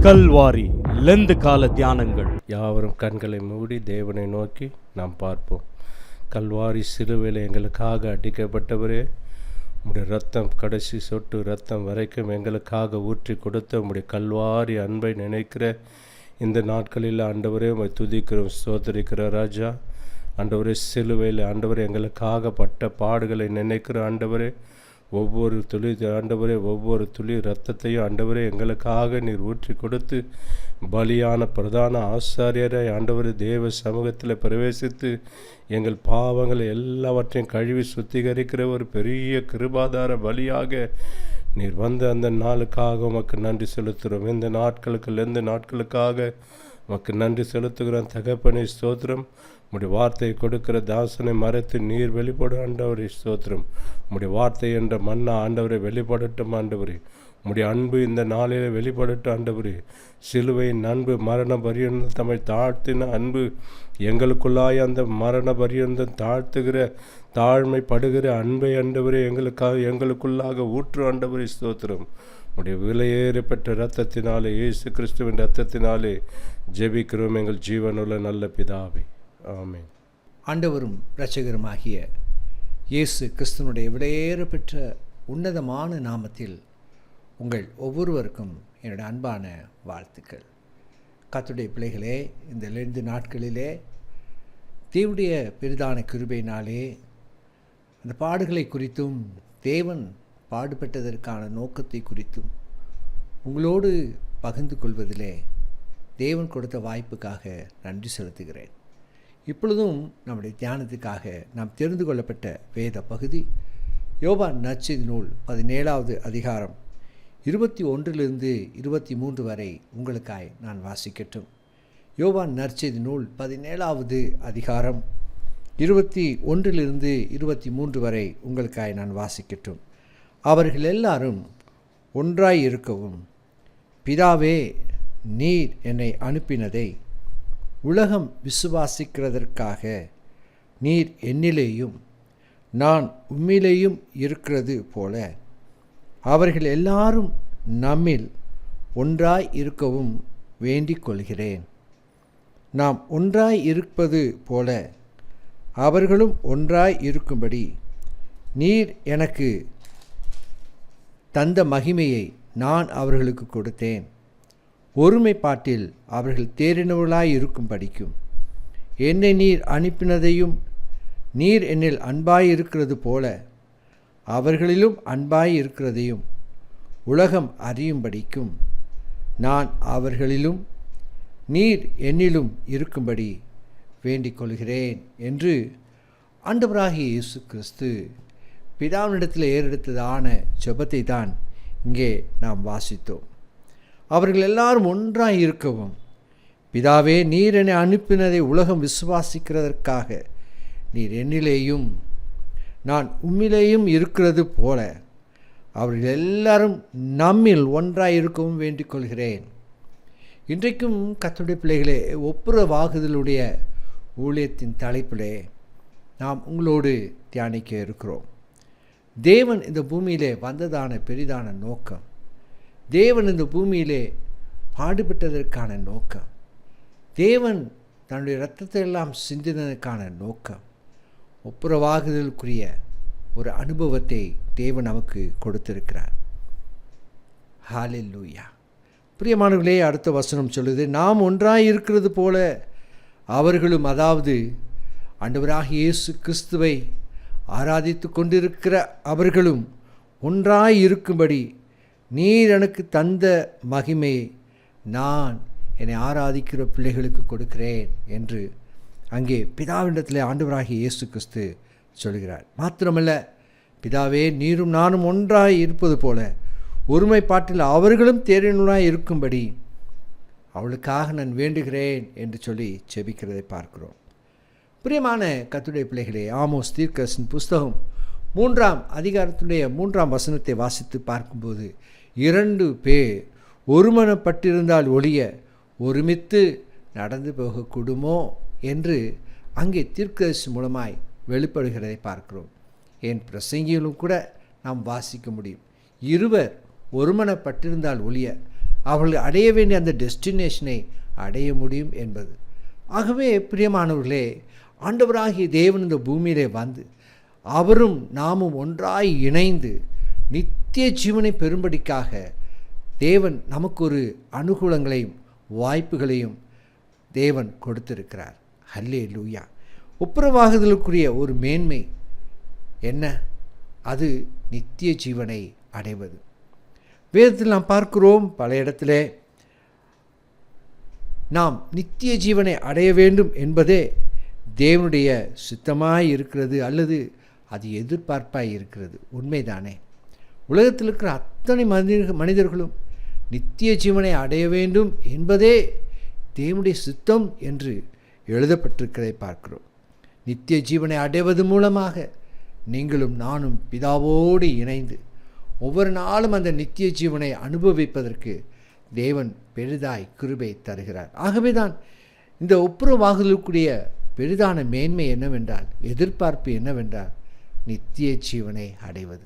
Kalvari Lent கால தியானங்கள். யாவரும் கண்களை மூடி தேவனை நோக்கி நாம் பார்ப்போம். கல்வாரி சிலுவையில் எங்களுக்காக அடிக்கப்பட்டவரே, உம்முடைய ரத்தம் கடைசி சொட்டு ரத்தம் வரைக்கும் எங்களுக்காக ஊற்றி கொடுத்த உம்முடைய கல்வாரி அன்பை நினைக்கிற இந்த நாட்களில் ஆண்டவரே உம்மை துதிக்கிறோம், ஸ்தோத்திரிக்கிற ராஜா. ஆண்டவரே, சிலுவையில் ஆண்டவரே எங்களுக்காக பட்ட பாடுகளை நினைக்கிற ஆண்டவரே, ஒவ்வொரு துளி ஆண்டவரே, ஒவ்வொரு துளி இரத்தத்தையும் ஆண்டவரே எங்களுக்காக நீர் ஊற்றி கொடுத்து பலியான பிரதான ஆசாரியரை ஆண்டவரே தேவ சமூகத்தில் பிரவேசித்து எங்கள் பாவங்களை எல்லாவற்றையும் கழுவி சுத்திகரிக்கிற ஒரு பெரிய கிருபாதார பலியாக நீர் வந்த அந்த நாளுக்காக உமக்கு நன்றி செலுத்துகிறோம். இந்த நாட்களுக்காக உமக்கு நன்றி செலுத்துகிறோம். தகப்பனை ஸ்தோத்திரம். உம்முடைய வார்த்தையை கொடுக்கிற தாசனை மறைத்து நீர் வெளிப்பட ஆண்டவரை ஸ்தோத்திரம். உம்முடைய வார்த்தை என்ற மன்னா ஆண்டவரை வெளிப்படட்டும் ஆண்டவரே. உம்முடைய அன்பு இந்த நாளில் வெளிப்படட்டும் ஆண்டவரே. சிலுவையின் அன்பு மரண பரியந்தம் தம்மை தாழ்த்தின அன்பு எங்களுக்குள்ளாய் அந்த மரண பரியந்தம் தாழ்த்துகிற தாழ்மைப்படுகிற அன்பை ஆண்டவரே எங்களுக்குள்ளாக ஊற்று ஆண்டவரை ஸ்தோத்திரம். உடைய விலையேறப்பட்ட இரத்தத்தினாலே, இயேசு கிறிஸ்துவின் இரத்தத்தினாலே ஜெபிக்கிறோம் எங்கள் ஜீவனுள்ள நல்ல பிதாவே, ஆமென். ஆண்டவரும் இரட்சகருமாகிய இயேசு கிறிஸ்துவனுடைய விலையேறப்பெற்ற உன்னதமான நாமத்தில் உங்கள் ஒவ்வொருவருக்கும் என்னுடைய அன்பான வாழ்த்துக்கள். கர்த்தருடைய பிள்ளைகளே, இந்த 2 நாட்களிலே தேவனுடைய பெரிதான கிருபையினாலே அந்த பாடுகளை குறித்தும் தேவன் பாடுபட்டதற்கான நோக்கத்தை குறித்தும் உங்களோடு பகிர்ந்து கொள்வதிலே தேவன் கொடுத்த வாய்ப்புக்காக நன்றி செலுத்துகிறேன். இப்பொழுதும் நம்முடைய தியானத்துக்காக நாம் தெரிந்து கொள்ளப்பட்ட வேத பகுதி யோவான் நற்செய்தி நூல் 17வது அதிகாரம் 21 - 23 வரை உங்களுக்காய் நான் வாசிக்கட்டும். யோவான் நற்செய்தி நூல் 17வது அதிகாரம் 21 - 23 வரை உங்களுக்காய் நான் வாசிக்கட்டும். அவர்கள் எல்லாரும் ஒன்றாய் இருக்கவும், பிதாவே, நீர் என்னை அனுப்பினதை உலகம் விசுவாசிக்கிறதற்காக நீர் என்னிலேயும் நான் உம்மிலேயும் இருக்கிறது போல அவர்கள் எல்லாரும் நம்மில் ஒன்றாய் இருக்கவும் வேண்டிக் கொள்கிறேன். நாம் ஒன்றாய் இருப்பது போல அவர்களும் ஒன்றாய் இருக்கும்படி நீர் எனக்கு தந்த மகிமையை நான் அவர்களுக்கு கொடுத்தேன். ஒருமைப்பாட்டில் அவர்கள் தேறினவர்களாய் இருக்கும் படிக்கும் என்னை நீர் அனுப்பினதையும் நீர் என்னில் அன்பாய் இருக்கிறது போல அவர்களிலும் அன்பாய் இருக்கிறதையும் உலகம் அறியும்படிக்கும் நான் அவர்களிலும் நீர் என்னிலும் இருக்கும்படி வேண்டிக் கொள்கிறேன் என்று ஆண்டவராகிய இயேசு கிறிஸ்து பிதாவினிடத்தில் ஏறெடுத்ததான ஜெபத்தை தான் இங்கே நாம் வாசித்தோம். அவர்கள் எல்லாரும் ஒன்றாய் இருக்கவும், பிதாவே, நீர் என்னை அனுப்பினதை உலகம் விசுவாசிக்கிறதற்காக நீர் என்னிலேயும் நான் உம்மிலேயும் இருக்கிறது போல அவர்கள் எல்லாரும் நம்மில் ஒன்றாய் இருக்கவும் வேண்டிக் கொள்கிறேன். இன்றைக்கும் கர்த்தருடைய பிள்ளைகளே, ஒப்புரவாகுதலுடைய ஊழியத்தின் தலைப்பிலே நாம் உங்களோடு தியானிக்க இருக்கிறோம். தேவன் இந்த பூமியிலே வந்ததான பெரிதான நோக்கம், தேவன் இந்த பூமியிலே பாடுபட்டதற்கான நோக்கம், தேவன் தன்னுடைய இரத்தத்தை எல்லாம் சிந்தினதற்கான நோக்கம், ஒப்புரவாகுதலுக்குரிய ஒரு அனுபவத்தை தேவன் நமக்கு கொடுத்திருக்கிறார். ஹல்லேலூயா. பிரியமானவர்களே, அடுத்த வசனம் சொல்லுது, நாம் ஒன்றாய் இருக்கிறது போல அவர்களும், அதாவது ஆண்டவராகிய இயேசு கிறிஸ்துவை ஆராதித்து கொண்டிருக்கிற அவர்களும் ஒன்றாய் இருக்கும்படி நீர் எனக்கு தந்த மகிமையை நான் என்னை ஆராதிக்கிற பிள்ளைகளுக்கு கொடுக்கிறேன் என்று அங்கே பிதாவினிடத்தில் ஆண்டவராகிய இயேசு கிறிஸ்து சொல்கிறார். மாத்திரமல்ல, பிதாவே, நீரும் நானும் ஒன்றாய் இருப்பது போல ஒருமைப்பாட்டில் அவர்களும் தேறினவர்களாய் இருக்கும்படி அவளுக்காக நான் வேண்டுகிறேன் என்று சொல்லி ஜெபிக்கிறதை பார்க்கிறோம். பிரியமான கர்த்தருடைய பிள்ளைகளே, ஆமோஸ் தீர்க்கதரிசியின் புஸ்தகம் 3ஆம் அதிகாரத்துடைய 3ஆம் வசனத்தை வாசித்து பார்க்கும்போது, 2 பேர் ஒருமனப்பட்டிருந்தால் ஒழிய ஒருமித்து நடந்து போகக்கூடுமோ என்று அங்கே தீர்க்கதரிசி மூலமாய் வெளிப்படுகிறதை பார்க்கிறோம். என் பிரசங்கியிலும் கூட நாம் வாசிக்க முடியும். இருவர் ஒருமனப்பட்டிருந்தால் ஒழிய அவர்கள் அடைய வேண்டிய அந்த டெஸ்டினேஷனை அடைய முடியும் என்பது. ஆகவே பிரியமானவர்களே, ஆண்டவராகிய தேவன் இந்த பூமியிலே வந்து அவரும் நாமும் ஒன்றாய் இணைந்து நித்திய ஜீவனை பெறும்படிக்காக தேவன் நமக்கு ஒரு அனுகூலங்களையும் வாய்ப்புகளையும் தேவன் கொடுத்திருக்கிறார். ஹல்லேலூயா. ஒப்புரவாகுதலுக்குரிய ஒரு மேன்மை என்ன? அது நித்திய ஜீவனை அடைவது. வேதத்தில் நாம் பார்க்கிறோம், பல இடத்திலே நாம் நித்திய ஜீவனை அடைய வேண்டும் என்பதே தேவனுடைய சித்தமாய் இருக்கிறது, அல்லது அது எதிர்பார்ப்பாய் இருக்கிறது. உண்மைதானே? உலகத்தில் இருக்கிற அத்தனை மனிதர்களும் நித்திய ஜீவனை அடைய வேண்டும் என்பதே தேவனுடைய சித்தம் என்று எழுதப்பட்டிருக்கிறதை பார்க்கிறோம். நித்திய ஜீவனை அடைவது மூலமாக நீங்களும் நானும் பிதாவோடு இணைந்து ஒவ்வொரு நாளும் அந்த நித்திய ஜீவனை அனுபவிப்பதற்கு தேவன் பெரிதாய் கிருபை தருகிறார். ஆகவே தான் இந்த ஒப்புரவாகுதலுக்குரிய பெரிதான மேன்மை என்னவென்றால், எதிர்பார்ப்பு என்னவென்றால், நித்திய ஜீவனை அடைவது.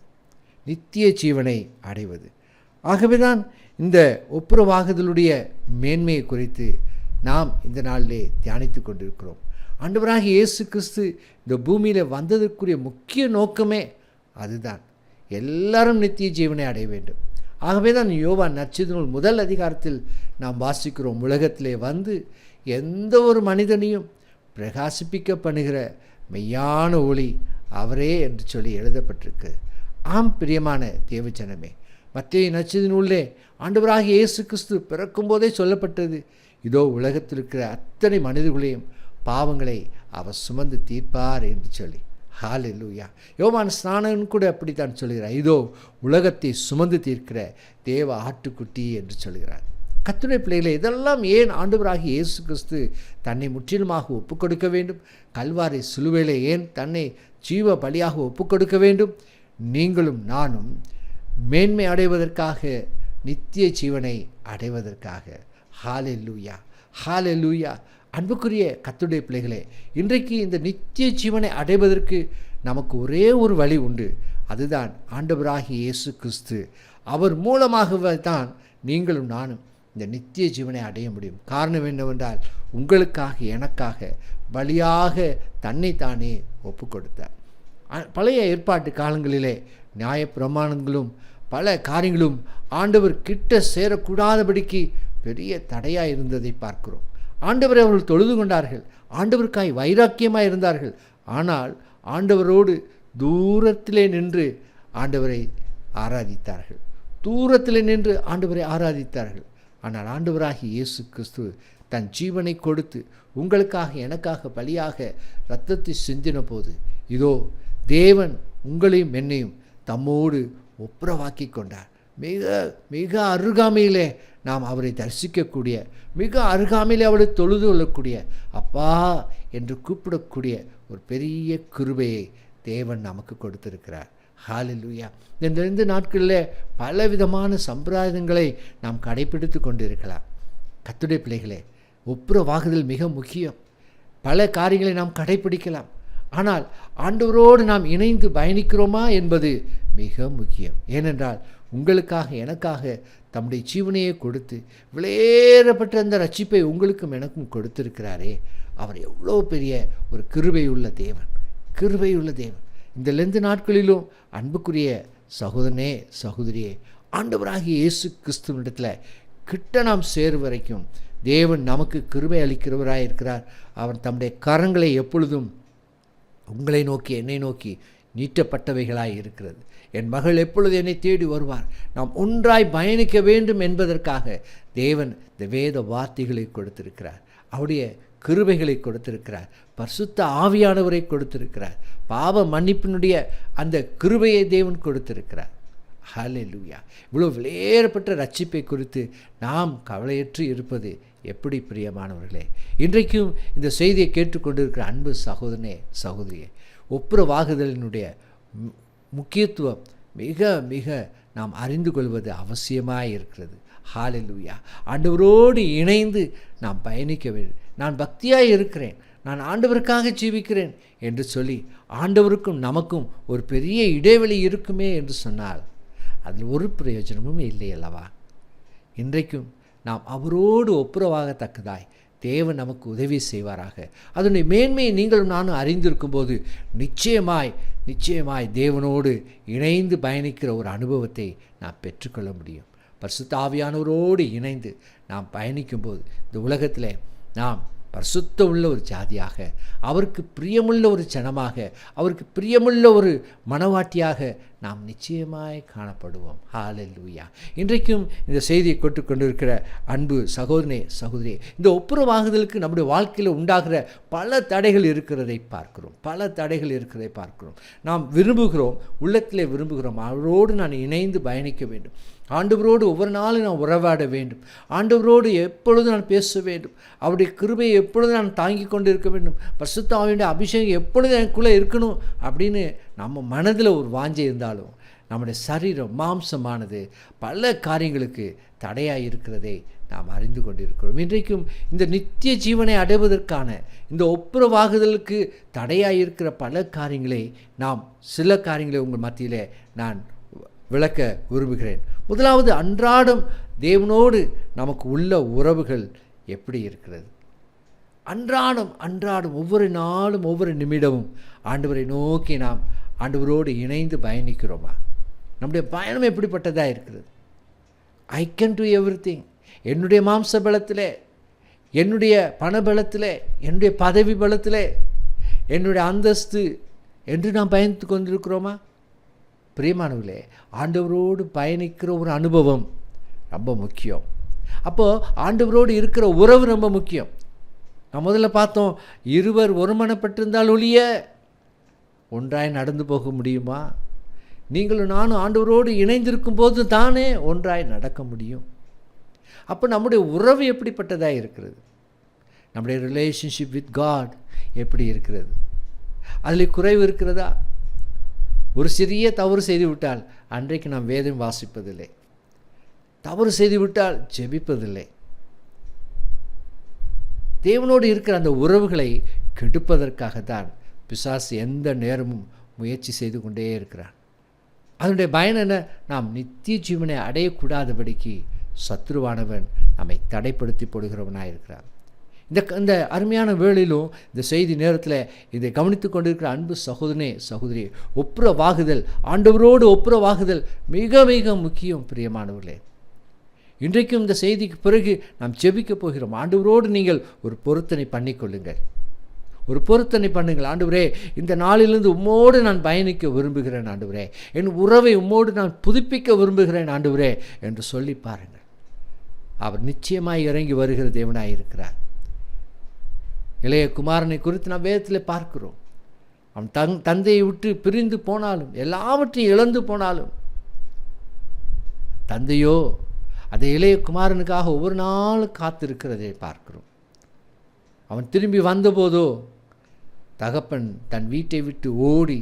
நித்திய ஜீவனை அடைவது. ஆகவே தான் இந்த ஒப்புரவாகுதலுடைய மேன்மையை குறித்து நாம் இந்த நாளிலே தியானித்து கொண்டிருக்கிறோம். ஆண்டவராகிய இயேசு கிறிஸ்து இந்த பூமியில் வந்ததற்குரிய முக்கிய நோக்கமே அதுதான். எல்லாரும் நித்திய ஜீவனை அடைய வேண்டும். ஆகவே தான் யோவான் நற்செய்தி நூல் 1 அதிகாரத்தில் நாம் வாசிக்கிறோம், உலகத்திலே வந்து எந்த ஒரு மனிதனையும் பிரகாசிப்பிக்க பண்ணுகிற மெய்யான ஒளி அவரே என்று சொல்லி எழுதப்பட்டிருக்கு. ஆம் பிரியமான தேவஜனமே, மத்தேயு நற்செய்தி நூலிலே ஆண்டவராகிய இயேசு கிறிஸ்து பிறக்கும்போதே சொல்லப்பட்டது, இதோ உலகத்தில் இருக்கிற அத்தனை மனிதர்களையும் பாவங்களை அவர் சுமந்து தீர்ப்பார் என்று சொல்லி. ஹல்லேலூயா. யோவான் ஸ்நானன் கூட அப்படித்தான் சொல்கிறார், இதோ உலகத்தை சுமந்து தீர்க்கிற தேவ ஆட்டுக்குட்டி என்று சொல்கிறார். கர்த்தருடைய பிள்ளைகளை, இதெல்லாம் ஏன் ஆண்டவராகிய இயேசு கிறிஸ்து தன்னை முற்றிலுமாக ஒப்புக்கொடுக்க வேண்டும்? கல்வாரி சிலுவையிலே ஏன் தன்னை ஜீவ பலியாக ஒப்புக்கொடுக்க வேண்டும்? நீங்களும் நானும் மேன்மை அடைவதற்காக, நித்திய ஜீவனை அடைவதற்காக. ஹல்லேலூயா, ஹல்லேலூயா. அன்புக்குரிய கர்த்தருடைய பிள்ளைகளே, இன்றைக்கு இந்த நித்திய ஜீவனை அடைவதற்கு நமக்கு ஒரே ஒரு வழி உண்டு. அதுதான் ஆண்டவராகிய இயேசு கிறிஸ்து. அவர் மூலமாகவே தான் நீங்களும் நானும் இந்த நித்திய ஜீவனை அடைய முடியும். காரணம் என்னவென்றால், உங்களுக்காக எனக்காக பலியாக தன்னைத்தானே ஒப்பு கொடுத்தார். பழைய ஏற்பாட்டு காலங்களிலே நியாயப்பிரமாணங்களும் பல காரியங்களும் ஆண்டவர் கிட்ட சேரக்கூடாதபடிக்கு பெரிய தடையாக இருந்ததை பார்க்கிறோம். ஆண்டவரை அவர்கள் தொழுது கொண்டார்கள், ஆண்டவருக்காய் வைராக்கியமாக இருந்தார்கள். ஆனால் ஆண்டவரோடு தூரத்திலே நின்று ஆண்டவரை ஆராதித்தார்கள், தூரத்திலே நின்று ஆண்டவரை ஆராதித்தார்கள். ஆனால் ஆண்டவராகிய இயேசு கிறிஸ்து தன் ஜீவனை கொடுத்து உங்களுக்காக எனக்காக பலியாக இரத்தத்தை சிந்தின போது, இதோ தேவன் உங்களையும் என்னையும் தம்மோடு ஒப்புரவாக்கி கொண்டார். மிக மிக அருகாமையிலே நாம் அவரை தரிசிக்கக்கூடிய, மிக அருகாமையிலே அவரை தொழுது கொள்ளக்கூடிய, அப்பா என்று கூப்பிடக்கூடிய ஒரு பெரிய கிருபையை தேவன் நமக்கு கொடுத்திருக்கிறார். ஹல்லேலூயா. இந்த 2 நாட்களில் பலவிதமான சம்பிரதாயங்களை நாம் கடைபிடித்து கொண்டிருக்கலாம். கர்த்தருடைய பிள்ளைகளே, ஒப்புரவாகுதல் மிக முக்கியம். பல காரியங்களை நாம் கடைபிடிக்கலாம். ஆனால் ஆண்டவரோடு நாம் இணைந்து பயணிக்கிறோமா என்பது மிக முக்கியம். ஏனென்றால் உங்களுக்காக எனக்காக தம்முடைய ஜீவனையே கொடுத்து விலையேறப்பட்ட அந்த ரட்சிப்பை உங்களுக்கும் எனக்கும் கொடுத்திருக்கிறாரே, அவர் எவ்வளோ பெரிய ஒரு கிருபையுள்ள தேவன், கிருபையுள்ள தேவன். இந்த லெந்து நாட்களிலும் அன்புக்குரிய சகோதரனே சகோதரியே, ஆண்டவராகிய இயேசு கிறிஸ்துவிடத்தில் கிட்ட நாம் சேரும் வரைக்கும் தேவன் நமக்கு கிருபை அளிக்கிறவராக இருக்கிறார். அவர் தம்முடைய கரங்களை எப்பொழுதும் உங்களை நோக்கி என்னை நோக்கி நீட்டப்பட்டவைகளாய் இருக்கிறது. என் மகள் எப்பொழுது என்னை தேடி வருவார். நாம் ஒன்றாய் பயணிக்க வேண்டும் என்பதற்காக தேவன் இந்த வேத வார்த்தைகளை கொடுத்திருக்கிறார், அவருடைய கிருபைகளை கொடுத்திருக்கிறார், பரிசுத்த ஆவியானவரை கொடுத்திருக்கிறார், பாவ மன்னிப்பினுடைய அந்த கிருபையை தேவன் கொடுத்திருக்கிறார். ஹல்லேலூயா. இவ்வளோ விலையேறப்பட்ட ரட்சிப்பை குறித்து நாம் கவலையற்று இருப்பது எப்படி பிரியமானவர்களே? இன்றைக்கும் இந்த செய்தியை கேட்டுக்கொண்டிருக்கிற அன்பு சகோதரனே சகோதரியே, ஒப்புரவாகுதலினுடைய முக்கியத்துவம் மிக மிக நாம் அறிந்து கொள்வது அவசியமாக இருக்கிறது. ஹல்லேலூயா. ஆண்டவரோடு இணைந்து நாம் பயணிக்க வேண்டும். நான் பக்தியாக இருக்கிறேன், நான் ஆண்டவருக்காக ஜீவிக்கிறேன் என்று சொல்லி ஆண்டவருக்கும் நமக்கும் ஒரு பெரிய இடைவெளி இருக்குமே என்று சொன்னால் அதில் ஒரு பிரயோஜனமும் இல்லை அல்லவா? இன்றைக்கும் நாம் அவரோடு ஒப்புரவாகத்தக்கதாய் தேவன் நமக்கு உதவி செய்வாராக. அதனுடைய மேன்மையை நீங்களும் நானும் அறிந்திருக்கும் போது நிச்சயமாய் தேவனோடு இணைந்து பயணிக்கிற ஒரு அனுபவத்தை நாம் பெற்றுக்கொள்ள முடியும். பரிசுத்த ஆவியானவரோடு இணைந்து நாம் பயணிக்கும்போது இந்த உலகத்தில் நாம் பரிசுத்த உள்ள ஒரு ஜாதியாக, அவருக்கு பிரியமுள்ள ஒரு ஜனமாக, அவருக்கு பிரியமுள்ள ஒரு மனவாட்டியாக நாம் நிச்சயமாய் காணப்படுவோம். ஹல்லேலூயா. இன்றைக்கும் இந்த செய்தியை கொண்டிருக்கிற அன்பு சகோதரனே சகோதரியே, இந்த ஒப்புரவாகுதலுக்கு நம்முடைய வாழ்க்கையில் உண்டாகிற பல தடைகள் இருக்கிறதை பார்க்கிறோம். நாம் விரும்புகிறோம், உள்ளத்திலே விரும்புகிறோம், அவரோடு நான் இணைந்து பயணிக்க வேண்டும், ஆண்டவரோடு ஒவ்வொரு நாளும் நான் உறவாட வேண்டும், ஆண்டவரோடு எப்பொழுதும் நான் பேச வேண்டும், அவருடைய கிருபையை எப்பொழுதும் நான் தாங்கி கொண்டு இருக்க வேண்டும், பரிசுத்த ஆவியுடைய அபிஷேகம் எப்பொழுதும் எனக்குள்ளே இருக்கணும் அப்படின்னு நம்ம மனதில் ஒரு வாஞ்சை இருந்தாலும் நம்முடைய சரீரம் மாம்சமானது பல காரியங்களுக்கு தடையாக இருக்கிறதை நாம் அறிந்து கொண்டிருக்கிறோம். இன்றைக்கும் இந்த நித்திய ஜீவனை அடைவதற்கான இந்த ஒப்புரவாகுதலுக்கு தடையாக இருக்கிற பல காரியங்களை சில காரியங்களை உங்கள் மத்தியில் நான் விளக்க விரும்புகிறேன். முதலாவது, அன்றாடம் தேவனோடு நமக்கு உள்ள உறவுகள் எப்படி இருக்கிறது? அன்றாடம் ஒவ்வொரு நாளும் ஒவ்வொரு நிமிடமும் ஆண்டவரை நோக்கி நாம் ஆண்டவரோடு இணைந்து பயணிக்கிறோமா? நம்முடைய பயணம் எப்படிப்பட்டதாக இருக்கிறது? I can to everything. என்னுடைய மாம்ச பலத்தில், என்னுடைய பண பலத்தில், என்னுடைய பதவி பலத்தில், என்னுடைய அந்தஸ்து என்று நாம் பயணித்து கொண்டிருக்கிறோமா? பிரியமானவர்களே, ஆண்டவரோடு பயணிக்கிற ஒரு அனுபவம் ரொம்ப முக்கியம். அப்போது ஆண்டவரோடு இருக்கிற உறவு ரொம்ப முக்கியம். நான் முதல்ல பார்த்தோம், இருவர் ஒருமனப்பட்டிருந்தால் ஒழிய ஒன்றாய் நடந்து போக முடியுமா? நீங்களும் நானும் ஆண்டவரோடு இணைந்திருக்கும் போது தானே ஒன்றாய் நடக்க முடியும். அப்போ நம்முடைய உறவு எப்படிப்பட்டதாக இருக்கிறது? நம்முடைய ரிலேஷன்ஷிப் வித் காட் எப்படி இருக்கிறது? அதில் குறைவு இருக்கிறதா? ஒரு சிறிய தவறு செய்துவிட்டால் அன்றைக்கு நாம் வேதம் வாசிப்பதில்லை, தவறு செய்துவிட்டால் ஜெபிப்பதில்லை. தேவனோடு இருக்கிற அந்த உறவுகளை கெடுப்பதற்காகத்தான் பிசாசு எந்த நேரமும் முயற்சி செய்து கொண்டே இருக்கிறான். அதனுடைய பயன் என்ன? நாம் நித்திய ஜீவனை அடையக்கூடாதபடிக்கு சத்ருவானவன் நம்மை தடைப்படுத்தி போடுகிறவனாக இருக்கிறான். இந்த அருமையான வேளையிலும் இந்த செய்தி நேரத்தில் இதை கவனித்து கொண்டிருக்கிற அன்பு சகோதரனே சகோதரி, ஒப்புரவாகுதல், ஆண்டவரோடு ஒப்புரவாகுதல் மிக மிக முக்கியம். பிரியமானவர்களே, இன்றைக்கும் இந்த செய்திக்கு பிறகு நாம் ஜெபிக்க போகிறோம். ஆண்டவரோடு நீங்கள் ஒரு பொருத்தனை பண்ணிக்கொள்ளுங்கள், ஒரு பொருத்தனை பண்ணுங்கள். ஆண்டவரே, இந்த நாளிலிருந்து உம்மோடு நான் பயணிக்க விரும்புகிறேன் ஆண்டவரே, என் உறவை உம்மோடு நான் புதுப்பிக்க விரும்புகிறேன் ஆண்டவரே என்று சொல்லி பாருங்கள். அவர் நிச்சயமாய் இறங்கி வருகிற தேவனாய் இருக்கிறார். இளைய குமாரனை குறித்து நாம் வேதத்தில் பார்க்கிறோம். அவன் தந்தையை விட்டு பிரிந்து போனாலும், எல்லாவற்றையும் இழந்து போனாலும், தந்தையோ அதை இளைய குமாரனுக்காக ஒவ்வொரு நாளும் காத்திருக்கிறதை பார்க்கிறோம். அவன் திரும்பி வந்தபோதோ தகப்பன் தன் வீட்டை விட்டு ஓடி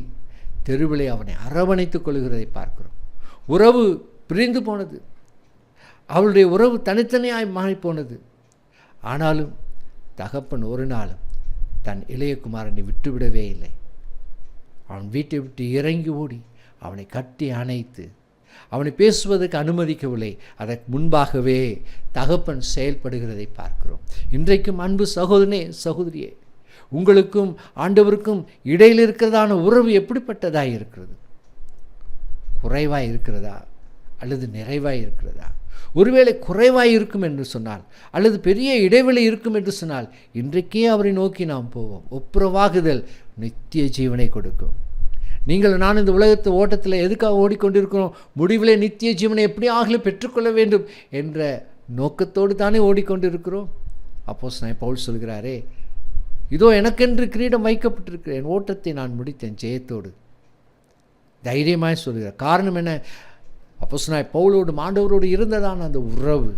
தெருவிலே அவனை அரவணைத்துக் கொள்கிறதை பார்க்கிறோம். உறவு பிரிந்து போனது, அவளுடைய உறவு தனித்தனியாய் மாறிப்போனது. ஆனாலும் தகப்பன் ஒரு நாளும் தன் இளைய குமாரனை விட்டுவிடவே இல்லை. அவன் வீட்டை விட்டு இறங்கி ஓடி அவனை கட்டி அணைத்து அவனை பேசுவதற்கு அனுமதிக்கவில்லை. அதற்கு முன்பாகவே தகப்பன் செயல்படுகிறதை பார்க்கிறோம். இன்றைக்கும் அன்பு சகோதரனே சகோதரியே, உங்களுக்கும் ஆண்டவருக்கும் இடையில் இருக்கிறதான உறவு எப்படிப்பட்டதாக இருக்கிறது? குறைவாய் இருக்கிறதா அல்லது நிறைவாய் இருக்கிறதா? ஒருவேளை குறைவாய் இருக்கும் என்று சொன்னால், அல்லது பெரிய இடைவெளி இருக்கும் என்று சொன்னால், இன்றைக்கே அவரை நோக்கி நாம் போவோம். ஒப்புரவாகுதல் நித்திய ஜீவனை கொடுக்கும். நீங்கள் நான் இந்த உலகத்து ஓட்டத்தில் எதுக்காக ஓடிக்கொண்டிருக்கிறோம்? முடிவில் நித்திய ஜீவனை எப்படி ஆகலும் பெற்றுக்கொள்ள வேண்டும் என்ற நோக்கத்தோடு தானே ஓடிக்கொண்டிருக்கிறோம். அப்போஸ்தலனாகிய பவுல் சொல்கிறாரே, இதோ எனக்கென்று கிரீடம் வைக்கப்பட்டிருக்கிறேன், ஓட்டத்தை நான் முடித்தேன் ஜெயத்தோடு. தைரியமாய் சொல்கிறார். காரணம் என்ன? அப்போஸ்தலனாகிய பவுலோடு ஆண்டவரோடு இருந்ததான அந்த உறவு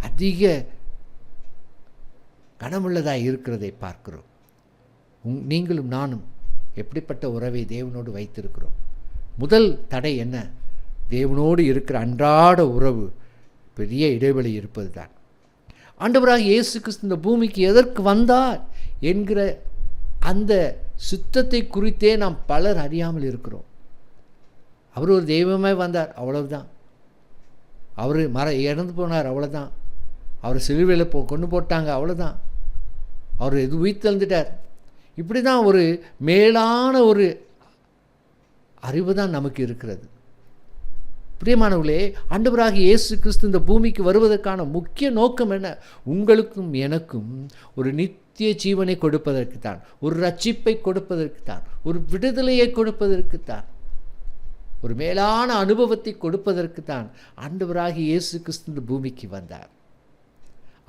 அதிக கனமுள்ளதாக இருக்கிறதை பார்க்கிறோம். நீங்களும் நானும் எப்படிப்பட்ட உறவை தேவனோடு வைத்திருக்கிறோம்? முதல் தடை என்ன? தேவனோடு இருக்கிற அன்றாட உறவு பெரிய இடைவெளி இருப்பது தான். ஆண்டவராக இயேசு கிறிஸ்து இந்த பூமிக்கு எதற்கு வந்தார் என்கிற அந்த சித்தத்தை குறித்தே நாம் பலர் அறியாமல் இருக்கிறோம். அவர் ஒரு தெய்வமாய் வந்தார், அவ்வளவுதான். அவர் இறந்து போனார், அவ்வளோதான். அவர் சிலுவையில் கொண்டு போட்டாங்க, அவ்வளோதான். அவர் உயிர்த்தெழுந்துட்டார். இப்படி தான் ஒரு மேலான ஒரு அறிவு தான் நமக்கு இருக்கிறது. பிரியமானவர்களே, ஆண்டவராகிய இயேசு கிறிஸ்து இந்த பூமிக்கு வருவதற்கான முக்கிய நோக்கம் என்ன? உங்களுக்கும் எனக்கும் ஒரு நித்திய ஜீவனை கொடுப்பதற்கு தான், ஒரு ரட்சிப்பை கொடுப்பதற்கு தான், ஒரு விடுதலையை கொடுப்பதற்கு தான், ஒரு மேலான அனுபவத்தை கொடுப்பதற்கு தான் ஆண்டவராகிய இயேசு கிறிஸ்து இந்த பூமிக்கு வந்தார்.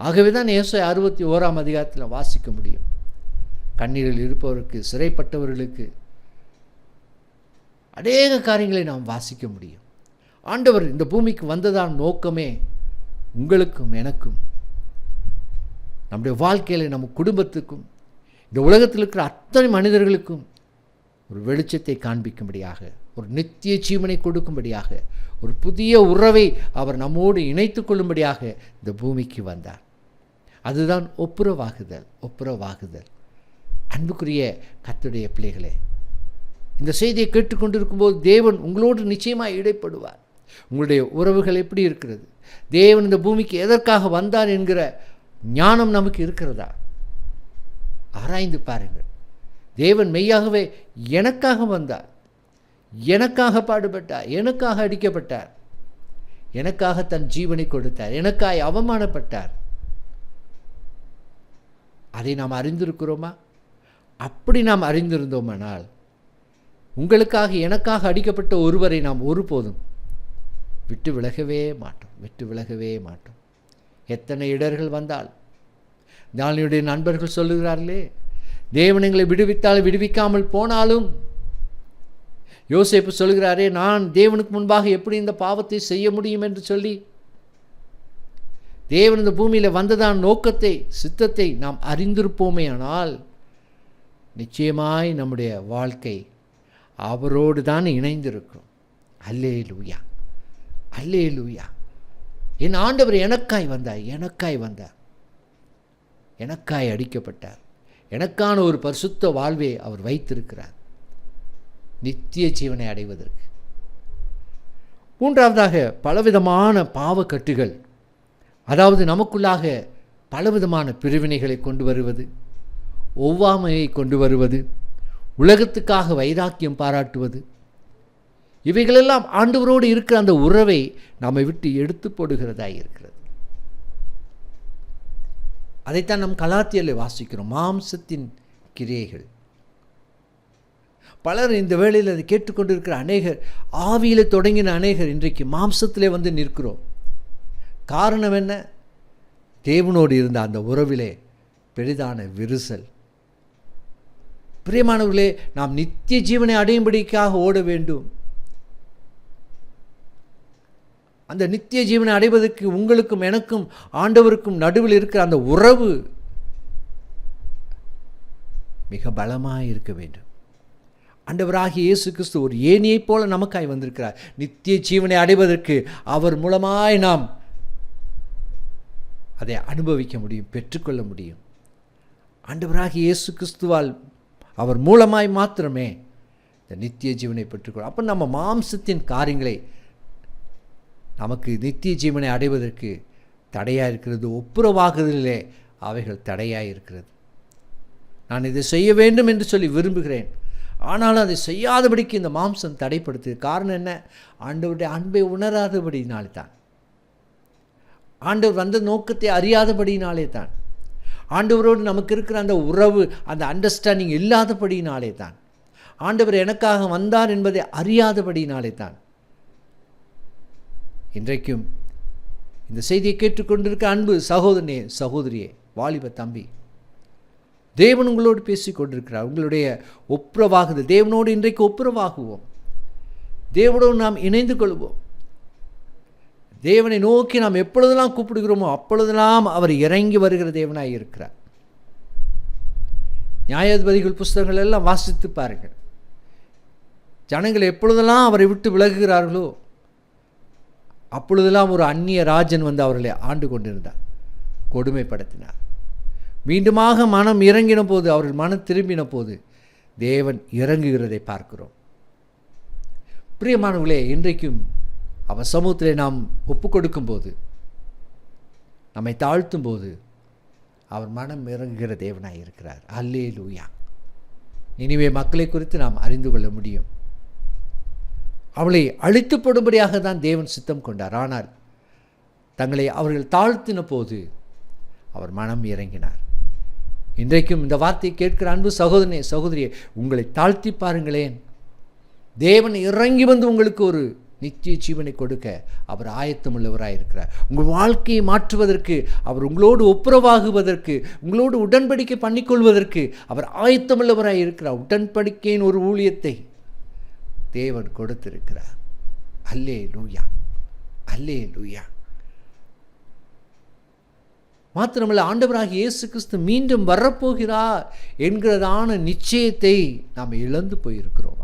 ஆகவே தான் ஏசாயா 61 அதிகாரத்தில் வாசிக்க முடியும். கண்ணீரில் இருப்பவருக்கு, சிறைப்பட்டவர்களுக்கு அநேக காரியங்களை நாம் வாசிக்க முடியும். ஆண்டவர் இந்த பூமிக்கு வந்ததான் நோக்கமே உங்களுக்கும் எனக்கும், நம்முடைய வாழ்க்கையில் நம்ம குடும்பத்துக்கும், இந்த உலகத்தில் இருக்கிற அத்தனை மனிதர்களுக்கும் ஒரு வெளிச்சத்தை காண்பிக்கும்படியாக, ஒரு நித்திய ஜீவனை கொடுக்கும்படியாக, ஒரு புதிய உறவை அவர் நம்மோடு இணைத்து கொள்ளும்படியாக இந்த பூமிக்கு வந்தார். அதுதான் ஒப்புரவாகுதல். அன்புக்குரிய கர்த்தருடைய பிள்ளைகளே, இந்த செய்தியை கேட்டுக்கொண்டிருக்கும்போது தேவன் உங்களோடு நிச்சயமாக இடைப்படுவார். உங்களுடைய உறவுகள் எப்படி இருக்கிறது? தேவன் இந்த பூமிக்கு எதற்காக வந்தார் என்கிற ஞானம் நமக்கு இருக்கிறதா? ஆராய்ந்து பாருங்கள். தேவன் மெய்யாகவே எனக்காக வந்தார், எனக்காக பாடுபட்டார், எனக்காக அடிக்கப்பட்டார், எனக்காக தன் ஜீவனை கொடுத்தார், எனக்காய் அவமானப்பட்டார். அதை நாம் அறிந்திருக்கிறோமா? அப்படி நாம் அறிந்திருந்தோமானால் உங்களுக்காக எனக்காக அடிக்கப்பட்ட ஒருவரை நாம் ஒருபோதும் விட்டு விலகவே மாட்டோம். எத்தனை இடர்கள் வந்தால், தானியேலுடைய நண்பர்கள் சொல்லுகிறார்களே, தேவன் எங்களை விடுவித்தால் விடுவிக்காமல் போனாலும், யோசேப்பு சொல்கிறாரே, நான் தேவனுக்கு முன்பாக எப்படி இந்த பாவத்தை செய்ய முடியும் என்று சொல்லி, தேவன் இந்த பூமியில் வந்ததான் நோக்கத்தை, சித்தத்தை நாம் அறிந்திருப்போமே ஆனால் நிச்சயமாய் நம்முடைய வாழ்க்கை அவரோடு தான் இணைந்திருக்கும். அல்லேலூயா, அல்லேலூயா. என் ஆண்டவர் எனக்காய் வந்தார், எனக்காய் அடிக்கப்பட்டார், எனக்கான ஒரு பரிசுத்த வாழ்வை அவர் வைத்திருக்கிறார் நித்திய ஜீவனை அடைவதற்கு. மூன்றாவதாக, பலவிதமான பாவக்கட்டுகள், அதாவது நமக்குள்ளாக பலவிதமான பிரிவினைகளை கொண்டு வருவது, ஒவ்வாமையை கொண்டு வருவது, உலகத்துக்காக வைராக்கியம் பாராட்டுவது, இவைகளெல்லாம் ஆண்டவரோடு இருக்கிற அந்த உறவை நம்மை விட்டு எடுத்து போடுகிறதாய் இருக்கிறது. அதைத்தான் நம் கலாத்தியரில் வாசிக்கிறோம், மாம்சத்தின் கிரியைகள். பலர் இந்த வேளையில் அதை கேட்டுக்கொண்டிருக்கிற அநேகர், ஆவியில் தொடங்கின அநேகர் இன்றைக்கு மாம்சத்திலே வந்து நிற்கிறோம். காரணம் என்ன? தேவனோடு இருந்த அந்த உறவிலே பெரிதான விரிசல். பிரியமானவர்களே, நாம் நித்திய ஜீவனை அடையும்படிக்காக ஓட வேண்டும். அந்த நித்திய ஜீவனை அடைவதற்கு உங்களுக்கும் எனக்கும் ஆண்டவருக்கும் நடுவில் இருக்கிற அந்த உறவு மிக பலமாய் இருக்க வேண்டும். ஆண்டவராகிய இயேசு கிறிஸ்து ஒரு ஏணியைப் போல நமக்காய் வந்திருக்கிறார். நித்திய ஜீவனை அடைவதற்கு அவர் மூலமாய் நாம் அதை அனுபவிக்க முடியும், பெற்றுக்கொள்ள முடியும். ஆண்டவராகிய இயேசு கிறிஸ்துவால், அவர் மூலமாய் மாத்திரமே இந்த நித்திய ஜீவனை பெற்றுக்கொள்ள. அப்போ நம்ம மாம்சத்தின் காரியங்களை நமக்கு நித்திய ஜீவனை அடைவதற்கு தடையாக இருக்கிறது. ஒப்புரவாகுதலிலே அவைகள் தடையாக இருக்கிறது. நான் இதை செய்ய வேண்டும் என்று சொல்லி விரும்புகிறேன், ஆனாலும் அதை செய்யாதபடிக்கு இந்த மாம்சம் தடைப்படுத்துது. காரணம் என்ன? ஆண்டவருடைய அன்பை உணராதபடினாலே தான், ஆண்டவர் வந்த நோக்கத்தை அறியாதபடினாலே தான், ஆண்டவரோடு நமக்கு இருக்கிற அந்த உறவு, அந்த அண்டர்ஸ்டாண்டிங் இல்லாதபடினாலே தான், ஆண்டவர் எனக்காக வந்தார் என்பதை அறியாதபடினாலே தான். இன்றைக்கும் இந்த செய்தியை கேட்டுக்கொண்டிருக்க அன்பு சகோதரனே, சகோதரியே, வாலிப தம்பி, தேவன் உங்களோடு பேசிக் கொண்டிருக்கிறார். உங்களுடைய ஒப்புரவாகுது. தேவனோடு இன்றைக்கு ஒப்புரவாகுவோம். தேவனோடு நாம் இணைந்து கொள்வோம். தேவனை நோக்கி நாம் எப்பொழுதெல்லாம் கூப்பிடுகிறோமோ அப்பொழுதெல்லாம் அவர் இறங்கி வருகிற தேவனாய் இருக்கிறார். நியாயாதிபதிகள் புஸ்தகங்கள் எல்லாம் வாசித்து பாருங்கள். ஜனங்கள் எப்பொழுதெல்லாம் அவரை விட்டு விலகுகிறார்களோ அப்பொழுதெல்லாம் ஒரு அந்நிய ராஜன் வந்து அவர்களை ஆண்டு கொண்டிருந்தார், கொடுமைப்படுத்தினார். மீண்டுமாக மனம் இறங்கின போது, அவர்கள் மனம் திரும்பின போது தேவன் இறங்குகிறதை பார்க்கிறோம். பிரியமானவர்களே, இன்றைக்கும் அவர் சமூகத்திலே நாம் ஒப்பு கொடுக்கும்போது, நம்மை தாழ்த்தும் போது அவர் மனம் இறங்குகிற தேவனாய் இருக்கிறார். அல்லேலூயா. நினிவே மக்களை குறித்து நாம் அறிந்து கொள்ள முடியும். அவளை அழித்து போடும்படியாக தான் தேவன் சித்தம் கொண்டார். ஆனால் தங்களை அவர்கள் தாழ்த்தின போது அவர் மனம் இறங்கினார். இன்றைக்கும் இந்த வார்த்தையை கேட்கிற அன்பு சகோதரனே, சகோதரியே, உங்களை தாழ்த்தி பாருங்களேன். தேவன் இறங்கி வந்து உங்களுக்கு ஒரு நித்திய ஜீவனை கொடுக்க அவர் ஆயத்தமுள்ளவராக இருக்கிறார். உங்கள் வாழ்க்கையை மாற்றுவதற்கு, அவர் உங்களோடு ஒப்புரவாகுவதற்கு, உங்களோடு உடன்படிக்கை பண்ணிக்கொள்வதற்கு அவர் ஆயத்தமுள்ளவராக இருக்கிறார். உடன்படிக்கையின் ஒரு ஊழியத்தை தேவன் கொடுத்திருக்கிறார். அல்லேலூயா, அல்லேலூயா. மாத்திரமல்ல, ஆண்டவராகிய இயேசு கிறிஸ்து மீண்டும் வரப்போகிறார் என்கிறதான நிச்சயத்தை நாம் இழந்து போயிருக்கிறோம்.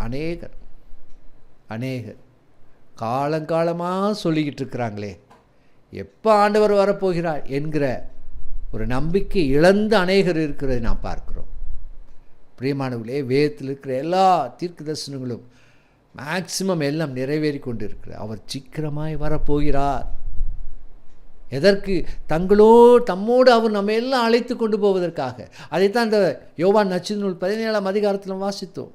அநேகர் காலங்காலமாக சொல்லிக்கிட்டு இருக்கிறாங்களே, எப்போ ஆண்டவர் வரப்போகிறார் என்கிற ஒரு நம்பிக்கை இழந்த அநேகர் இருக்கிறதை நாம் பார்க்கிறோம். பிரியமானவர்களே, வேதத்தில் இருக்கிற எல்லா தீர்க்க தரிசனங்களும் மேக்சிமம் எல்லாம் நிறைவேறி கொண்டு இருக்கிறார். அவர் சீக்கிரமாய் வரப்போகிறார். எதற்கு? தம்மோடு அவர் நம்ம எல்லாம் அழைத்து கொண்டு போவதற்காக. அதைத்தான் இந்த யோவான் நற்செய்தி 17ஆம் அதிகாரத்தில் வாசித்தோம்.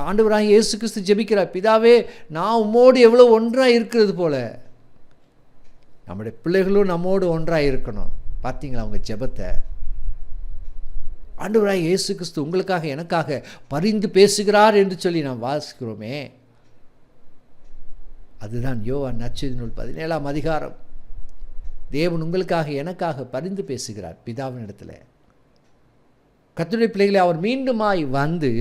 ஆண்டவராகிய இயேசு கிறிஸ்து ஜெபிக்கிறார், பிதாவே, நான் உம்மோடு எவ்வளோ ஒன்றாக இருக்கிறது போல நம்முடைய பிள்ளைகளும் நம்மோடு ஒன்றாக இருக்கணும். பார்த்தீங்களா அவங்க ஜெபத்தை? ஆண்டவராகிய இயேசு கிறிஸ்து உங்களுக்காக எனக்காக பரிந்து பேசுகிறார் என்று சொல்லி நாம் வாசிக்கிறோமே. அதுதான் யோவான் நற்செய்தி 17ஆம் அதிகாரம். தேவன் உங்களுக்காக எனக்காக பரிந்து பேசுகிறார் பிதாவின் இடத்துல. கர்த்தருடைய பிள்ளைகளை, அவர் மீண்டுமாய் வந்து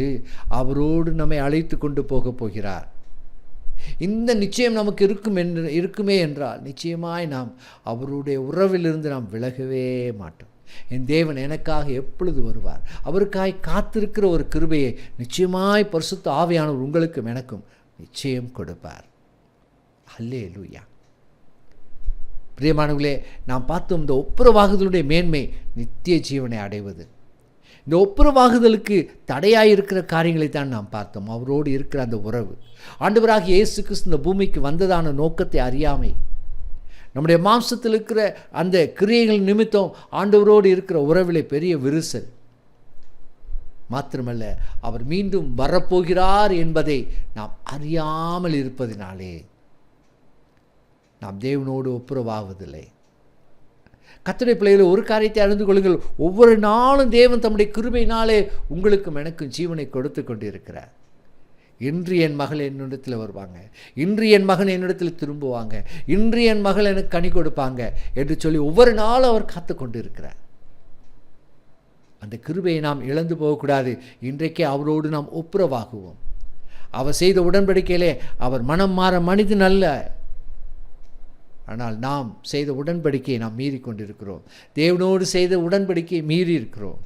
அவரோடு நம்மை அழைத்து கொண்டு போகப் போகிறார். இந்த நிச்சயம் நமக்கு இருக்குமே என்றால் நிச்சயமாய் நாம் அவருடைய உறவிலிருந்து நாம் விலகவே மாட்டோம். என் தேவன் எனக்காக எப்பொழுது வருவார்? அவருக்காய் காத்திருக்கிற ஒரு கிருபையை நிச்சயமாய் பரிசுத்த ஆவியானவர் உங்களுக்கும் எனக்கும் நிச்சயம் கொடுப்பார். அல்லேலூயா. பிரியமானவர்களே, நாம் பார்த்தோம் இந்த ஒப்புரவாகுதலுடைய மேன்மை நித்திய ஜீவனை அடைவது. இந்த ஒப்புரவாகுதலுக்கு தடையாயிருக்கிற காரியங்களை தான் நாம் பார்த்தோம். அவரோடு இருக்கிற அந்த உறவு, ஆண்டவராகிய இயேசு கிறிஸ்து இந்த பூமிக்கு வந்ததான நோக்கத்தை அறியாமை, நம்முடைய மாம்சத்தில் இருக்கிற அந்த கிரியைகள் நிமித்தம் ஆண்டவரோடு இருக்கிற உறவிலே பெரிய விரிசல். மாத்திரமல்ல, அவர் மீண்டும் வரப்போகிறார் என்பதை நாம் அறியாமல் இருப்பதினாலே நாம் தேவனோடு ஒப்புரவாவதில்லை. கர்த்தருடைய பிள்ளைகளை, ஒரு காரியத்தை அறிந்து கொள்ளுங்கள். ஒவ்வொரு நாளும் தேவன் தம்முடைய கிருபையினாலே உங்களுக்கும் எனக்கும் ஜீவனை கொடுத்து கொண்டு இருக்கிறார். இன்று என் மகள் என்னிடத்தில் வருவாங்க, இன்று என் மகன் என்னிடத்தில் திரும்புவாங்க, இன்று என் மகள் எனக்கு கனி கொடுப்பாங்க என்று சொல்லி ஒவ்வொரு நாளும் அவர் காத்து கொண்டு இருக்கிறார். அந்த கிருபையை நாம் இழந்து போகக்கூடாது. இன்றைக்கே அவரோடு நாம் ஒப்புரவாகுவோம். அவர் செய்த உடன்படிக்கையிலே அவர் மனம் மாற மனிதன் அல்ல. ஆனால் நாம் செய்த உடன்படிக்கையை நாம் மீறி கொண்டிருக்கிறோம். தேவனோடு செய்த உடன்படிக்கையை மீறி இருக்கிறோம்.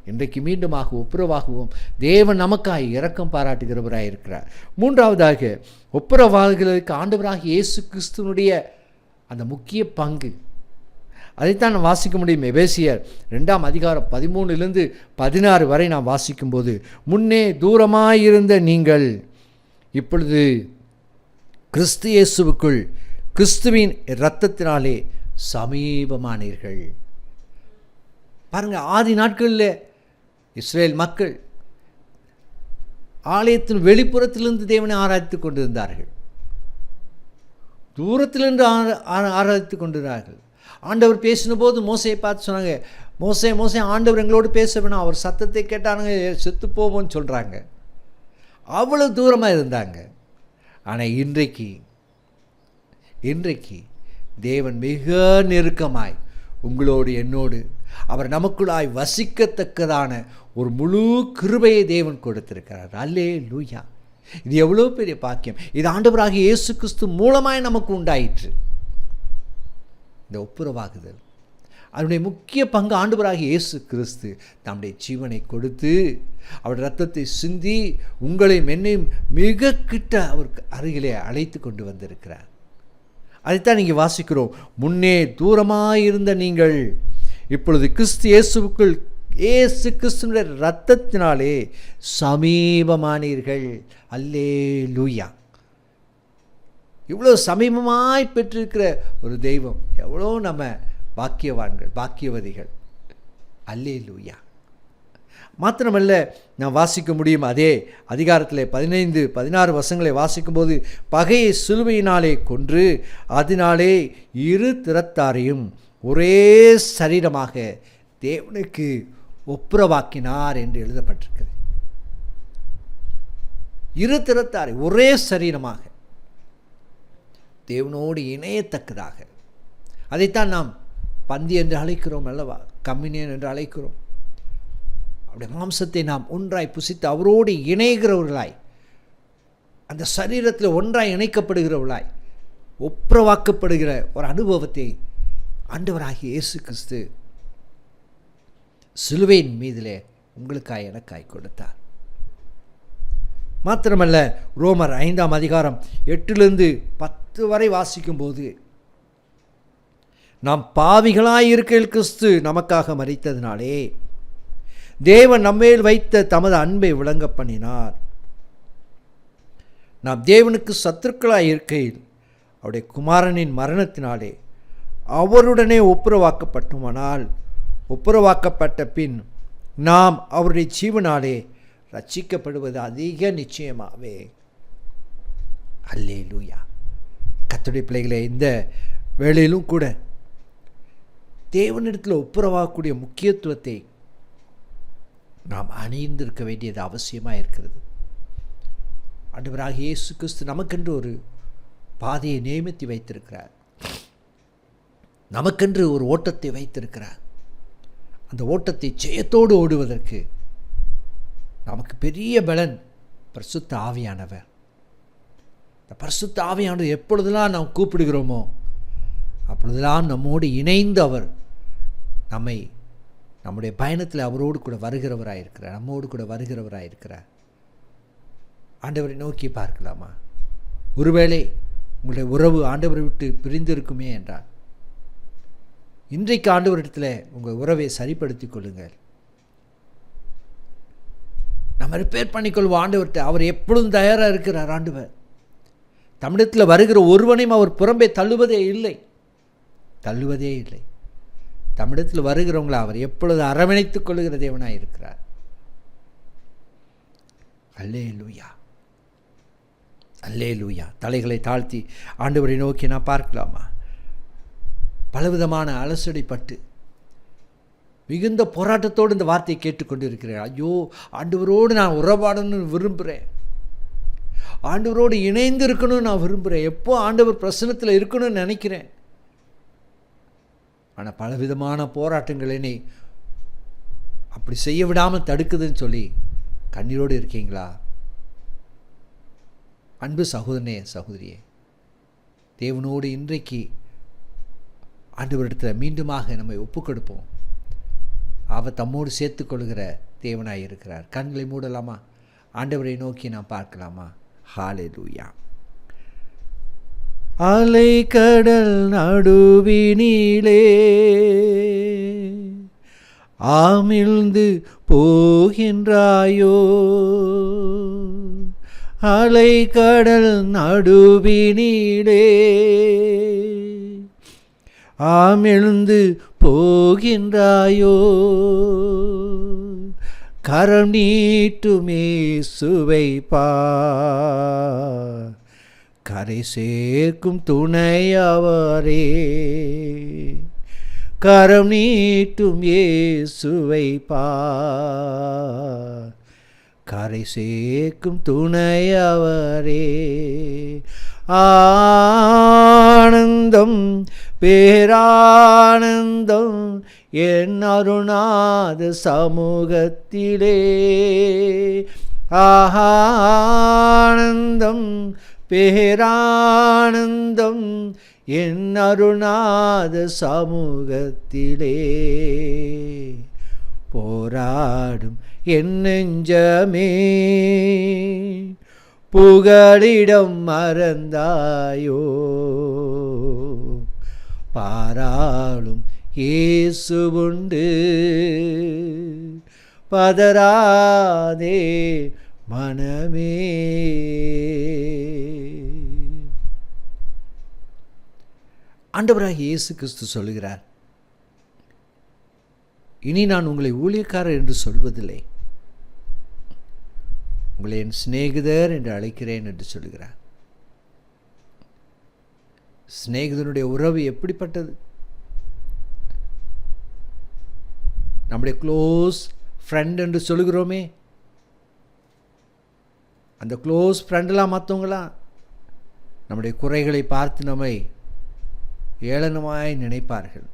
இன்றைக்கு மீண்டுமாக ஒப்புரவாகுவோம். தேவன் நமக்காய் இரக்கம் பாராட்டுகிறவராக இருக்கிறார். மூன்றாவதாக, ஒப்புரவாகுதலுக்கு ஆண்டவராகிய இயேசு கிறிஸ்துவனுடைய அந்த முக்கிய பங்கு, அதைத்தான் நாம் வாசிக்க முடியும். எபேசியர் 2ஆம் அதிகாரம் 13 16 வரை நாம் வாசிக்கும்போது, முன்னே தூரமாயிருந்த நீங்கள் இப்பொழுது கிறிஸ்து இயேசுவுக்குள் கிறிஸ்துவின் இரத்தத்தினாலே சமீபமானீர்கள். பாருங்கள், ஆதி நாட்களில் இஸ்ரேல் மக்கள் ஆலயத்தின் வெளிப்புறத்திலிருந்து தேவனை ஆராதித்து கொண்டிருந்தார்கள். தூரத்திலிருந்து ஆராதித்து கொண்டிருந்தார்கள். ஆண்டவர் பேசின போது மோசையை பார்த்து சொன்னாங்க, மோசே மோசே, ஆண்டவர் எங்களோடு பேச வேணாம், அவர் சத்தத்தை கேட்டானுங்க செத்து போவோம்னு சொல்கிறாங்க. அவ்வளோ தூரமாக இருந்தாங்க. ஆனால் இன்றைக்கு தேவன் மிக நெருக்கமாய் உங்களோடு என்னோடு அவர் நமக்குள்ளாய் வசிக்கத்தக்கதான ஒரு முழு கிருபையை தேவன் கொடுத்திருக்கிறார். அல்லேலூயா. இது எவ்வளோ பெரிய பாக்கியம்! இது ஆண்டவராகிய இயேசு கிறிஸ்து மூலமாய் நமக்கு உண்டாயிற்று. இந்த ஒப்புரவாகுதல் அதனுடைய முக்கிய பங்கு ஆண்டவராகிய இயேசு கிறிஸ்து தம்முடைய ஜீவனை கொடுத்து அவர் இரத்தத்தை சிந்தி உங்களையும் என்னையும் மிக கிட்ட அவருக்கு அருகிலே அழைத்து கொண்டு வந்திருக்கிறார். அதைத்தான் நீங்கள் வாசிக்கிறோம். முன்னே தூரமாயிருந்த நீங்கள் இப்பொழுது கிறிஸ்து இயேசுவுக்குள் இயேசு கிறிஸ்துவினுடைய இரத்தத்தினாலே சமீபமானீர்கள். அல்லேலூயா. இவ்வளோ சமீபமாய் பெற்றிருக்கிற ஒரு தெய்வம், எவ்வளோ நம்ம பாக்கியவான்கள், பாக்கியவதிகள். அல்லேலூயா. மாத்திரமல்ல, நான் வாசிக்க முடியும் அதே அதிகாரத்தில் 15-16 வசனங்களை வாசிக்கும்போது, பகையை சிலுவையினாலே கொன்று அதனாலே இரு திறத்தாரையும் ஒரே சரீரமாக தேவனுக்கு ஒப்புரவாக்கினார் என்று எழுதப்பட்டிருக்கிறது. இரு திறத்தாரை ஒரே சரீரமாக தேவனோடு இணையத்தக்கதாக, அதைத்தான் நாம் பந்தி என்று அழைக்கிறோம் அல்லவா, கம்யூனியன் என்று அழைக்கிறோம். அவருடைய மாம்சத்தை நாம் ஒன்றாய் புசித்து அவரோடு இணைகிறவர்களாய், அந்த சரீரத்தில் ஒன்றாய் இணைக்கப்படுகிறவர்களாய், ஒப்புரவாக்கப்படுகிற ஒரு அனுபவத்தை ஆண்டவராகிய இயேசு கிறிஸ்து சிலுவையின் மீதிலே உங்களுக்காய் எனக்காய் கொடுத்தார். மாத்திரமல்ல, ரோமர் 5ஆம் அதிகாரம் 8-10 வரை வாசிக்கும்போது, நாம் பாவிகளாயிருக்கையில் கிறிஸ்து நமக்காக மரித்ததினாலே தேவன் நம்மேல் வைத்த தமது அன்பை விளங்க பண்ணினார். நாம் தேவனுக்கு சத்துருக்களாய் இருக்கையில் அவருடைய குமாரனின் மரணத்தினாலே அவருடனே ஒப்புரவாக்கப்பட்டோமானால், ஒப்புரவாக்கப்பட்ட பின் நாம் அவருடைய ஜீவனாலே ரட்சிக்கப்படுவது அதிக நிச்சயமாகவே. அல்லேலூயா. கர்த்தருடைய பிள்ளைகளே, இந்த வேளையிலும் கூட தேவனிடத்தில் ஒப்புரவாகக்கூடிய முக்கியத்துவத்தை நாம் அணிந்திருக்க வேண்டியது அவசியமாக இருக்கிறது. ஆண்டவராகிய இயேசு கிறிஸ்து நமக்கென்று ஒரு பாதையை நியமித்து வைத்திருக்கிறார். நமக்கென்று ஒரு ஓட்டத்தை வைத்திருக்கிறார். அந்த ஓட்டத்தை ஜெயத்தோடு ஓடுவதற்கு நமக்கு பெரிய பலன் பரிசுத்த ஆவியானவர். இந்த பரிசுத்த ஆவியானவர் எப்பொழுதெல்லாம் நாம் கூப்பிடுகிறோமோ அப்பொழுதெல்லாம் நம்மோடு இணைந்து அவர் நம்மை நம்முடைய பயணத்தில் அவரோடு கூட வருகிறவராயிருக்கிறார், நம்மோடு கூட வருகிறவராயிருக்கிறார். ஆண்டவரை நோக்கி பார்க்கலாமா? ஒருவேளை உங்களுடைய உறவு ஆண்டவரை விட்டு பிரிந்திருக்குமே என்றால், இன்றைக்கு ஆண்டவரிடத்தில் உங்கள் உறவை சரிப்படுத்திக் கொள்ளுங்கள். நம்ம ரிப்பேர் பண்ணிக்கொள்வோம் ஆண்டவர்கிட்ட. அவர் எப்பொழுதும் தயாராக இருக்கிறார். ஆண்டவர் தமிழத்தில் வருகிற ஒருவனையும் அவர் புறம்பே தள்ளுவதே இல்லை. தமிழத்தில் வருகிறவங்களை அவர் எப்பொழுது அரவணைத்துக் கொள்ளுகிற தேவனாய் இருக்கிறார். அல்லேலூயா, அல்லேலூயா. தலைகளை தாழ்த்தி ஆண்டவரை நோக்கி நான் பார்க்கலாமா? பலவிதமான அலசடிப்பட்டு மிகுந்த போராட்டத்தோடு இந்த வார்த்தையை கேட்டுக்கொண்டு இருக்கிறேன். ஐயோ, ஆண்டவரோடு நான் உறவாடணும்னு விரும்புகிறேன், ஆண்டவரோடு இணைந்து இருக்கணும்னு நான் விரும்புகிறேன், எப்போ ஆண்டவர் பிரசன்னத்தில் இருக்கணும்னு நினைக்கிறேன். ஆனால் பலவிதமான போராட்டங்கள் என்னை அப்படி செய்ய விடாமல் தடுக்குதுன்னு சொல்லி கண்ணீரோடு இருக்கீங்களா? அன்பு சகோதரனே, சகோதரியே, தேவனோடு இன்றைக்கு ஆண்டவரிடத்தில் மீண்டுமாக நம்மை ஒப்புக்கொடுப்போம். அவர் தம்மோடு சேர்த்துக்கொள்கிற தேவனாய் இருக்கிறார். கண்களை மூடலாமா? ஆண்டவரை நோக்கி நாம் பார்க்கலாமா? ஹல்லேலூயா. அலை கடல் நடுவினிலே ஆமிழ்ந்து போகின்றாயோ, அலை கடல் நடுவினிலே ஆமிழ்ந்து போகின்றாயோ, கரம் நீட்டுமே சுவை பார், கரை சேர்க்கும் துணையவரே, கரம் நீட்டும் இயேசுவை பார், கரை சேர்க்கும் துணையவரே. ஆனந்தம் பேரானந்தம் என் அருணாத சமூகத்திலே, ஆனந்தம் பேரானந்தம் என் அருணாத சமூகத்திலே. போராடும் என் நெஞ்சமே புகலிடம் மறந்தாயோ, பாராளும் இயேசு உண்டு. பதறாதே மனமே. ஆண்டவராகிய இயேசு கிறிஸ்து சொல்லுகிறார், இனி நான் உங்களை ஊழியக்காரர் என்று சொல்வதில்லை, உங்களை என் சிநேகிதர் என்று அழைக்கிறேன் என்று சொல்கிறார். சிநேகிதனுடைய உறவு எப்படிப்பட்டது? நம்முடைய க்ளோஸ் ஃப்ரெண்ட் என்று சொல்லுகிறோமே, அந்த க்ளோஸ் ஃப்ரெண்டெல்லாம் மற்றவங்களாம் நம்முடைய குறைகளை பார்த்து நம்மை ஏளனமாய் நினைப்பார்கள்.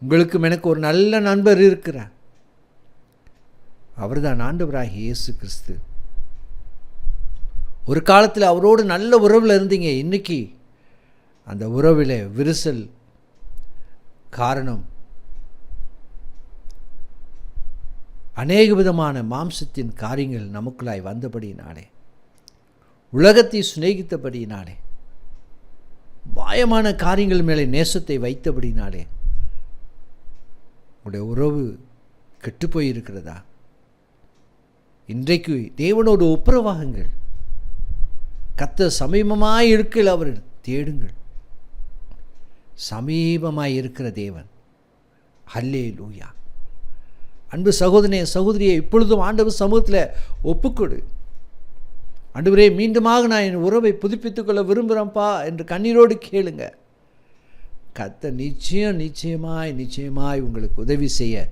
உங்களுக்கும் எனக்கு ஒரு நல்ல நண்பர் இருக்கிறார், அவர்தான் ஆண்டவராகிய இயேசு கிறிஸ்து. ஒரு காலத்தில் அவரோடு நல்ல உறவில் இருந்தீங்க, இன்னைக்கு அந்த உறவில் விரிசல். காரணம், அநேக விதமான மாம்சத்தின் காரியங்கள் நமக்குள்ளாய் வந்தபடியினாலே, உலகத்தை சிநேகித்தபடியினாலே, மாயமான காரியங்கள் மேலே நேசத்தை வைத்தபடினாலே உடைய உறவு கெட்டுப்போய் இருக்கிறதா? இன்றைக்கு தேவனோடு ஒப்புரவாகுங்கள். கர்த்தர் சமீபமாய் இருக்கையில் அவர் தேடுங்கள். சமீபமாய் இருக்கிற தேவன். ஹல்லேலூயா. அன்பு சகோதரனே சகோதரியை இப்பொழுதும் ஆண்டவர் சமூகத்தில் ஒப்புக்கொடு. ஆண்டவரே, மீண்டுமாக நான் என் உறவை புதுப்பித்துக் கொள்ள விரும்புகிறேன்ப்பா என்று கண்ணீரோடு கேளுங்க. கர்த்தர் நிச்சயமாய் உங்களுக்கு உதவி செய்ய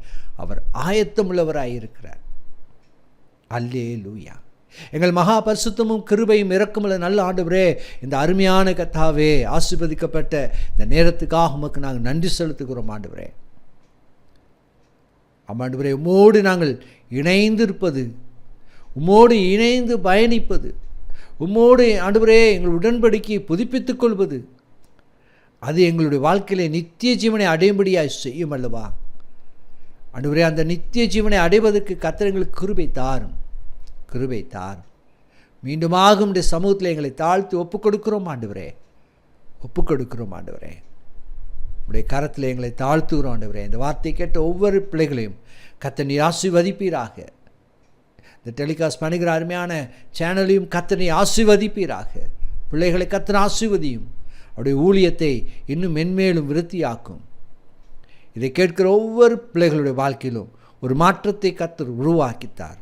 அவர் ஆயத்தம் உள்ளவராய் இருக்கிறார். அல்லேலூயா. எங்கள் மகா பரிசுத்தமும் கிருபையும் இரக்கமுள்ள நல்ல ஆண்டவரே, இந்த அருமையான கர்த்தாவே, ஆசீர்வதிக்கப்பட்ட இந்த நேரத்துக்காக உமக்கு நாங்கள் நன்றி செலுத்துகிறோம் ஆண்டவரே. ஆண்டவரே, உம்மோடு நாங்கள் இணைந்திருப்பது, உம்மோடு இணைந்து பயணிப்பது, உம்மோடு ஆண்டவரே எங்கள் உடன்படிக்கையை புதுப்பித்துக் கொள்வது, அது எங்களுடைய வாழ்க்கையிலே நித்திய ஜீவனை அடையும்படியாய் செய்யும் அல்லவா? ஆண்டவரே, அந்த நித்திய ஜீவனை அடைவதற்கு கர்த்தர் எங்களுக்கு கிருபை தாரும். மீண்டுமாக உம்முடைய சமூகத்தில் எங்களை தாழ்த்தி ஒப்புக் கொடுக்கிறோம் ஆண்டவரே. உடைய கரத்தில் எங்களை தாழ்த்துகிறோம் ஆண்டவரே. இந்த வார்த்தை கேட்ட ஒவ்வொரு பிள்ளைகளையும் கர்த்தர் நீர் ஆசீர்வதிப்பீராக. இந்த டெலிகாஸ்ட் பண்ணுகிற அருமையான சேனலையும் கர்த்தர் நீர் ஆசீர்வதிப்பீராக. பிள்ளைகளை கர்த்தர் ஆசீர்வதியும். அவருடைய ஊழியத்தை இன்னும் மென்மேலும் விருத்தியாக்கும். இதை கேட்கிற ஒவ்வொரு பிள்ளைகளுடைய வாழ்க்கையிலும் ஒரு மாற்றத்தை கர்த்தர் உருவாக்கித்தார்.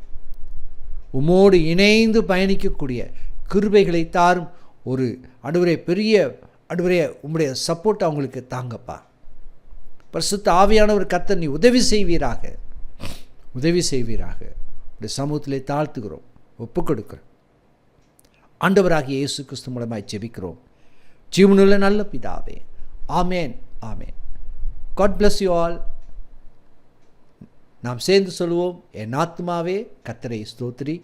உம்மோடு இணைந்து பயணிக்கக்கூடிய கிருபைகளை தாரும். ஒரு ஆண்டவரே, பெரிய ஆண்டவரே, உம்முடைய சப்போர்ட் அவங்களுக்கு தாங்கப்பா. பரிசுத்த ஆவியானவர் கர்த்தர் நீ உதவி செய்வீராக. உடைய சமூகத்திலே தாழ்த்துகிறோம், ஒப்புக் கொடுக்கிறோம். ஆண்டவராகிய இயேசு கிறிஸ்து மூலமாய் ஜெபிக்கிறோம் ஜீவனுள்ள நல்ல பிதாவே. ஆமேன். God bless you all. நாம் சேர்ந்து சொல்லுவோம், என் ஆத்மாவே கர்த்தரை ஸ்தோத்திரி,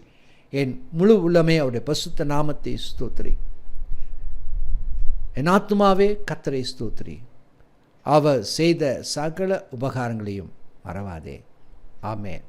என் முழு உள்ளமே அவருடைய பரிசுத்த நாமத்தை ஸ்தோத்திரி. என் ஆத்மாவே கர்த்தரை ஸ்தோத்திரி, அவர் செய்த சகல உபகாரங்களையும் மறவாதே. ஆமேன்.